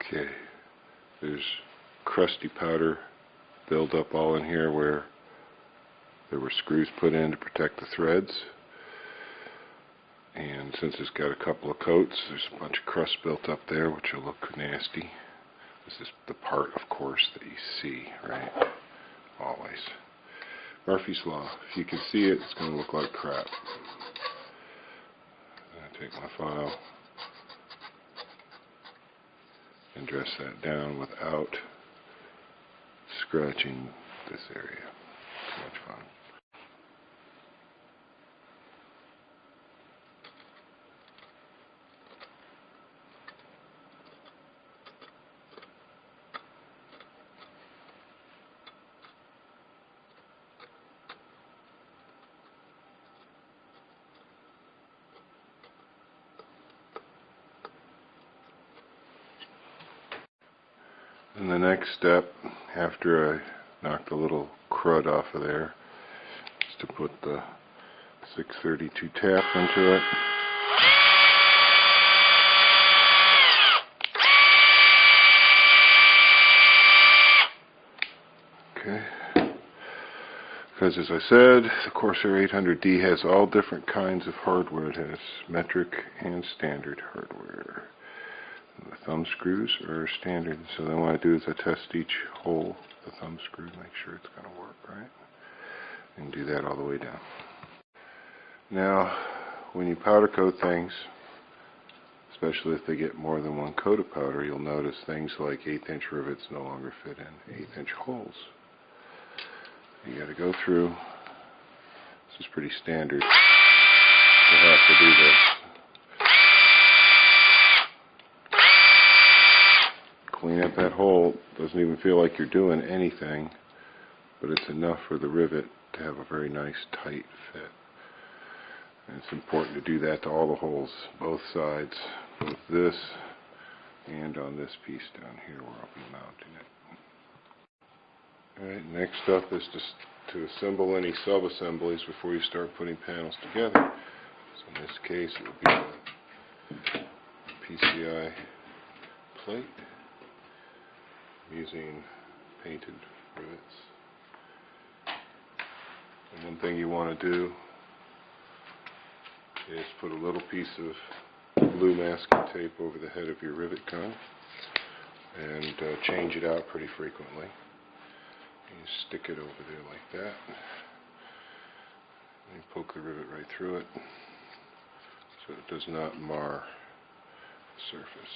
Okay, there's crusty powder buildup all in here where there were screws put in to protect the threads. And since it's got a couple of coats, there's a bunch of crust built up there, which will look nasty. This is the part, of course, that you see, right? Always. Murphy's Law. If you can see it, it's going to look like crap. I take my file and dress that down without scratching this area. So much fun. And the next step, after I knock the little crud off of there, is to put the 632 tap into it. Okay. Because as I said, the Corsair 800D has all different kinds of hardware. It has metric and standard hardware. The thumb screws are standard, so then what I do is I test each hole, the thumb screw, make sure it's going to work right, and do that all the way down. Now, when you powder coat things, especially if they get more than one coat of powder, you'll notice things like 1/8" rivets no longer fit in 1/8" holes. You got to go through. This is pretty standard to have to do this. Clean up that hole. Doesn't even feel like you're doing anything, but it's enough for the rivet to have a very nice tight fit. And it's important to do that to all the holes, both sides, both this and on this piece down here where I'll be mounting it. Alright, next up is to assemble any sub-assemblies before you start putting panels together. So in this case it would be a PCI plate. Using painted rivets. And one thing you want to do is put a little piece of blue masking tape over the head of your rivet gun and change it out pretty frequently. You stick it over there like that and poke the rivet right through it so it does not mar the surface.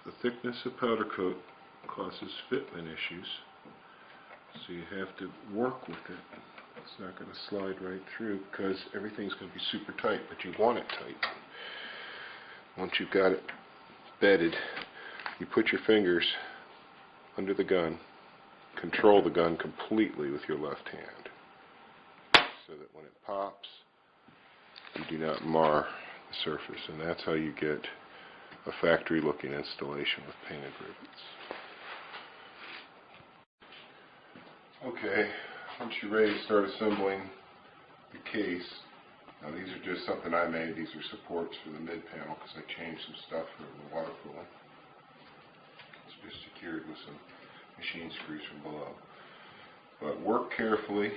The thickness of powder coat causes fitment issues, so you have to work with it. It's not going to slide right through because everything's going to be super tight, but you want it tight. Once you've got it bedded, you put your fingers under the gun, control the gun completely with your left hand, so that when it pops, you do not mar the surface, and that's how you get a factory-looking installation with painted rivets. Okay, once you're ready to start assembling the case, now these are just something I made. These are supports for the mid-panel because I changed some stuff for the water cooling. It's just secured with some machine screws from below. But work carefully,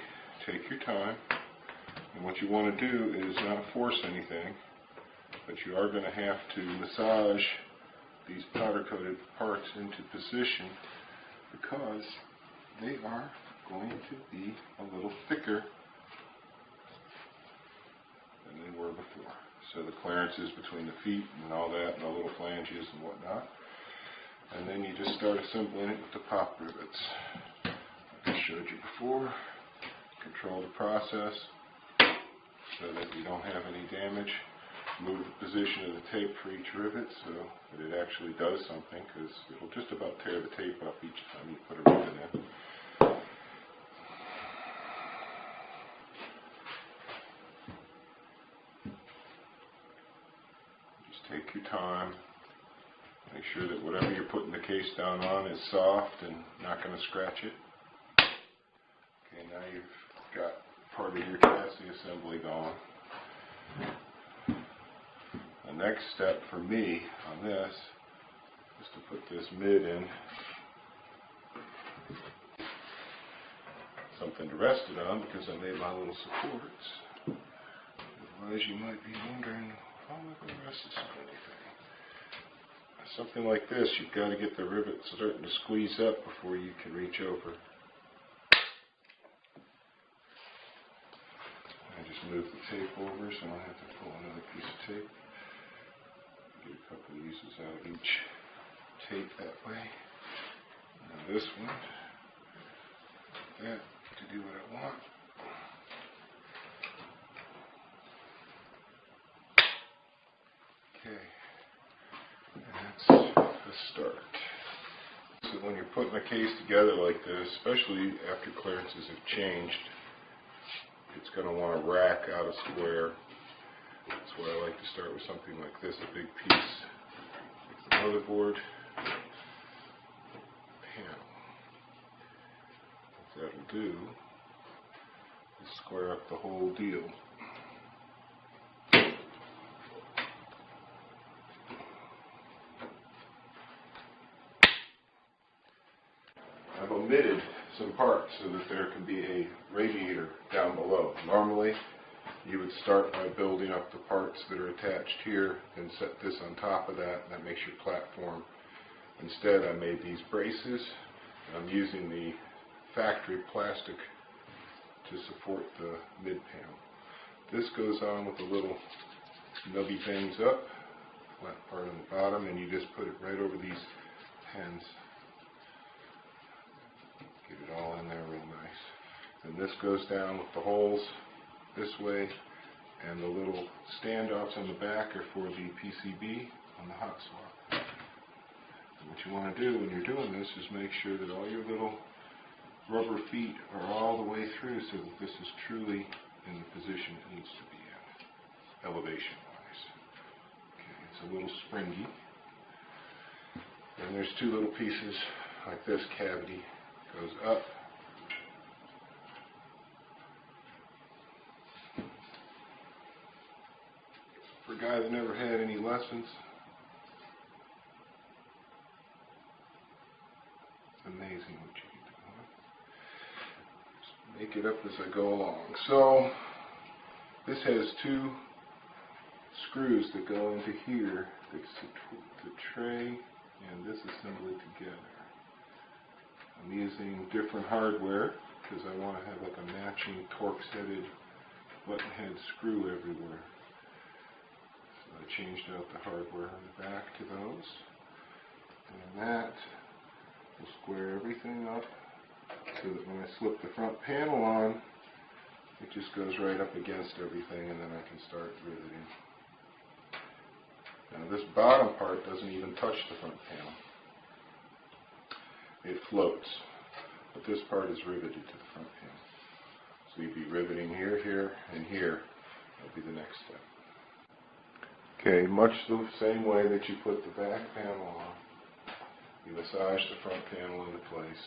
take your time, and what you want to do is not force anything. But you are going to have to massage these powder-coated parts into position because they are going to be a little thicker than they were before. So the clearances between the feet and all that, and the little flanges and whatnot. And then you just start assembling it with the pop rivets. Like I showed you before. Control the process so that you don't have any damage. Move the position of the tape for each rivet so that it actually does something, because it'll just about tear the tape up each time you put a rivet in. Just take your time. Make sure that whatever you're putting the case down on is soft and not going to scratch it. Okay, now you've got part of your chassis assembly going. The next step for me on this is to put this mid in, something to rest it on because I made my little supports. Otherwise you might be wondering, how am I going to rest this on anything? Something like this, you've got to get the rivet starting to squeeze up before you can reach over. I just move the tape over so I don't have to pull another piece of tape. Get a couple of uses out of each tape that way. Now this one, that to do what I want. Okay. That's the start. So when you're putting a case together like this, especially after clearances have changed, it's going to want to rack out a square. That's why I like to start with something like this, a big piece. Like the motherboard panel. What that'll do is square up the whole deal. I've omitted some parts so that there can be a radiator down below. Normally, you would start by building up the parts that are attached here and set this on top of that, and that makes your platform. Instead, I made these braces, and I'm using the factory plastic to support the mid panel. This goes on with the little nubby things up, flat part on the bottom, and you just put it right over these pins. Get it all in there real nice. And this goes down with the holes this way, and the little standoffs on the back are for the PCB on the hot swap. And what you want to do when you're doing this is make sure that all your little rubber feet are all the way through so that this is truly in the position it needs to be in, elevation-wise. Okay, it's a little springy. And there's two little pieces like this cavity. Goes up. For a guy that never had any lessons, it's amazing what you can do. Just make it up as I go along. So this has two screws that go into here. That's the tray and this assembly together. I'm using different hardware because I want to have like a matching Torx-headed button head screw everywhere. So I changed out the hardware on the back to those. And that will square everything up so that when I slip the front panel on, it just goes right up against everything, and then I can start riveting. Now this bottom part doesn't even touch the front panel. It floats, but this part is riveted to the front panel. So you'd be riveting here, here, and here. That'll be the next step. Okay, much the same way that you put the back panel on, you massage the front panel into place.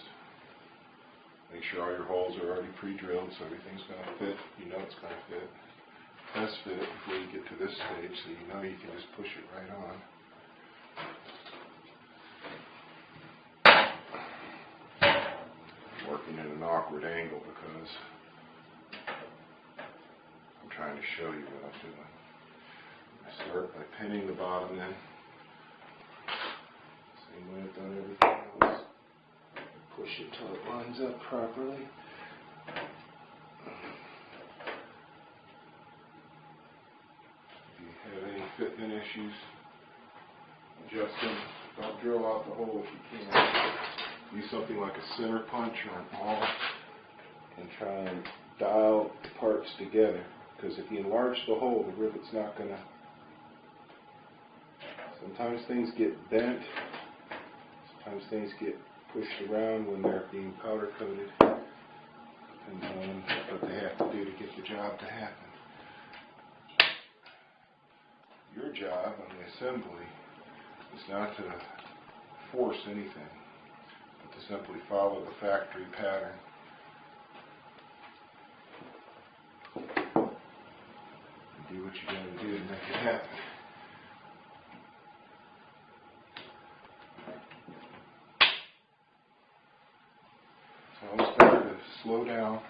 Make sure all your holes are already pre-drilled so everything's going to fit. You know it's going to fit. Test fit it before you get to this stage so you know you can just push it right on. Working at an awkward angle because I'm trying to show you what I'm doing. I start by pinning the bottom in. Same way I've done everything else. Push it till it lines up properly. If you have any fitment issues, adjust them. Don't drill out the hole if you can. Use something like a center punch or an awl and try and dial the parts together. Because if you enlarge the hole, the rivet's not going to... Sometimes things get bent. Sometimes things get pushed around when they're being powder coated. Depends on what they have to do to get the job to happen. Your job on the assembly is not to force anything, but to simply follow the factory pattern. And Do what you gotta do to make it happen. So always better to slow down,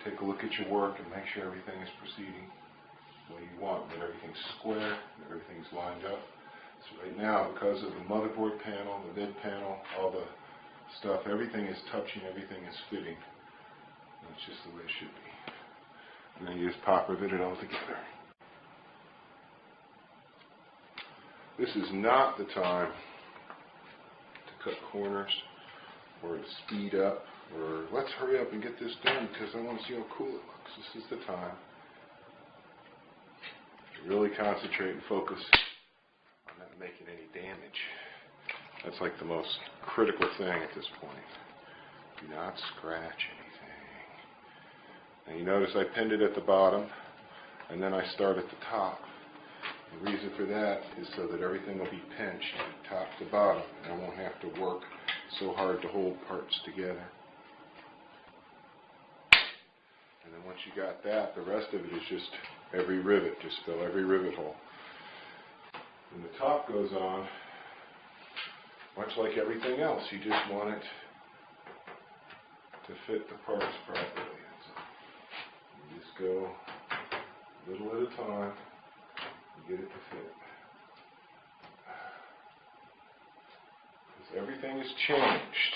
take a look at your work, and make sure everything is proceeding the way you want, that everything's square, that everything's lined up. So right now, because of the motherboard panel, the mid panel, all the stuff, everything is touching, everything is fitting. That's just the way it should be. And then you just pop rivet it all together. This is not the time to cut corners or to speed up or let's hurry up and get this done because I want to see how cool it looks. This is the time to really concentrate and focus on not making any damage. That's like the most critical thing at this point. Do not scratch anything. Now you notice I pinned it at the bottom and then I start at the top. The reason for that is so that everything will be pinched top to bottom and I won't have to work so hard to hold parts together. And then once you got that, the rest of it is just every rivet. Just fill every rivet hole. When the top goes on, much like everything else, you just want it to fit the parts properly. You just go a little at a time and get it to fit. Because everything has changed.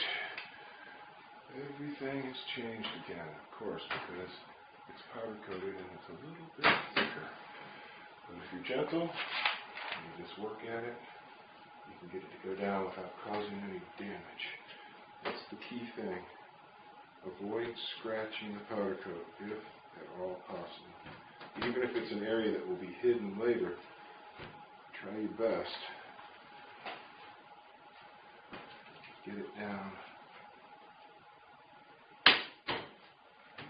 Everything has changed again, of course, because it's powder coated and it's a little bit thicker. But if you're gentle and you just work at it, you can get it to go down without causing any damage. That's the key thing. Avoid scratching the powder coat if at all possible. Even if it's an area that will be hidden later, try your best. Get it down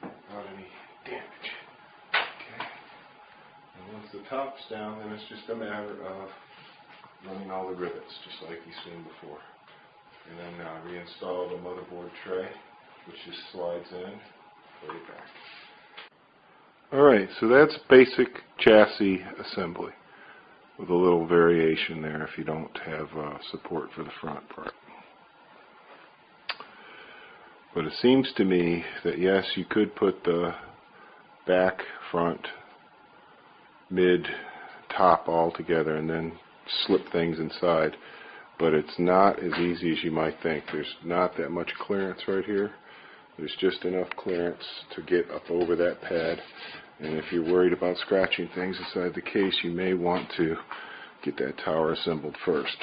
without any damage. Okay. And once the top's down, then it's just a matter of running all the rivets, just like you've seen before. And then reinstall the motherboard tray, which just slides in, put it back. Alright, so that's basic chassis assembly with a little variation there if you don't have support for the front part. But it seems to me that yes, you could put the back, front, mid, top all together and then slip things inside, but it's not as easy as you might think. There's not that much clearance right here. There's just enough clearance to get up over that pad, and if you're worried about scratching things inside the case, you may want to get that tower assembled first.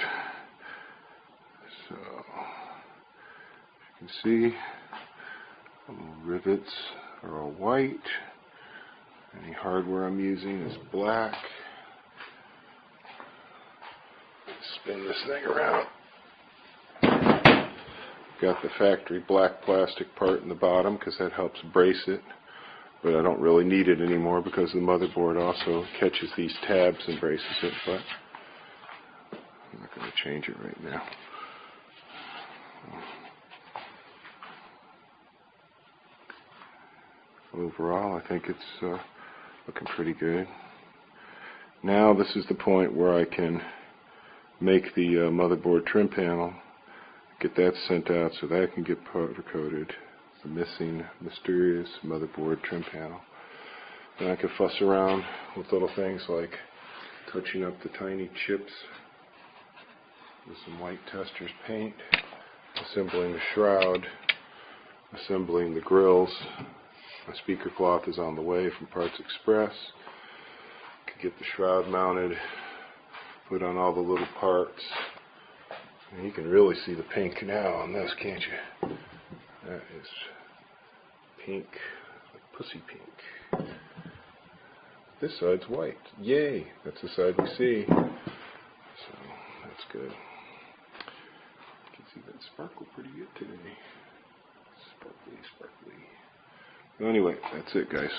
So you can see the rivets are all white. Any hardware I'm using is black. Spin this thing around. Got the factory black plastic part in the bottom because that helps brace it, but I don't really need it anymore because the motherboard also catches these tabs and braces it, but I'm not going to change it right now. Overall, I think it's looking pretty good. Now this is the point where I can make the motherboard trim panel, get that sent out so that can get powder coated, the missing mysterious motherboard trim panel. Then I can fuss around with little things like touching up the tiny chips with some white Testors paint, assembling the shroud, assembling the grills. My speaker cloth is on the way from Parts Express. Could get the shroud mounted, put on all the little parts. And you can really see the pink now on this, can't you? That is pink, like pussy pink. This side's white. Yay! That's the side we see. So that's good. You can see that sparkle pretty good today. Sparkly, sparkly. Anyway, that's it, guys.